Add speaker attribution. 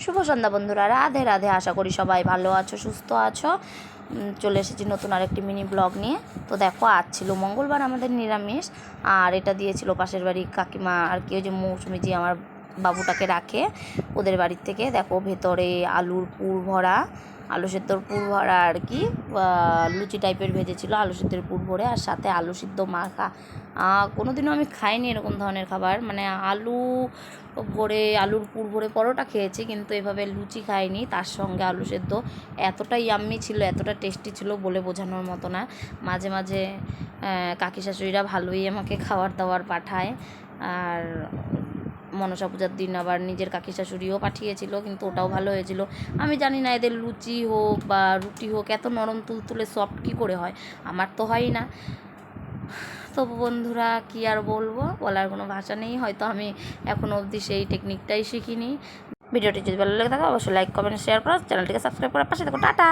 Speaker 1: শুভ সন্ধ্যা বন্ধুরা, রাধে রাধে। আশা করি সবাই ভালো আছো, সুস্থ আছো। চলে এসেছি নতুন আরেকটি মিনি ব্লগ নিয়ে। তো দেখো, আজ ছিল মঙ্গলবার, আমাদের নিরামিষ। আর এটা দিয়েছিল পাশের বাড়ি কাকিমা আর কি, ওই যে মৌসুমি যে আমার বাবুটাকে রাখে, ওদের বাড়ির থেকে। দেখো, ভেতরে আলুর পুর ভরা, আলু সেদ্ধর পুর ভরা আর কি, লুচি টাইপের ভেজেছিল আলু সেদ্ধের পুর ভরে, আর সাথে আলু সিদ্ধ মাখা। কোনো দিনও আমি খাইনি এরকম ধরনের খাবার, মানে আলু ভরে, আলুর পুর ভরে পরোটা খেয়েছি, কিন্তু এভাবে লুচি খাইনি। তার সঙ্গে আলু সেদ্ধ এতটাই ইয়াম্মি ছিল, এতটা টেস্টি ছিল, বলে বোঝানোর মতো না। মাঝে মাঝে কাকি শাশুড়িরা ভালোই আমাকে খাবার দাবার পাঠায়। আর মনসা পূজার দিন আবার নিজের কাকি শাশুড়িও পাঠিয়েছিল, কিন্তু ওটাও ভালো হয়েছিল। আমি জানি না এদের লুচি হোক বা রুটি হোক এত নরম তুলতুলে সফট কী করে হয়, আমার তো হয় না। তবু বন্ধুরা, কী আর বলবো, বলার কোনো ভাষা নেই। হয়তো আমি এখনও অবধি সেই টেকনিকটাই শিখিনি। ভিডিওটি যদি ভালো লেগে থাকে অবশ্যই লাইক, কমেন্ট, শেয়ার করো, চ্যানেলটিকে সাবস্ক্রাইব করার পাশে দেখো। টাটা।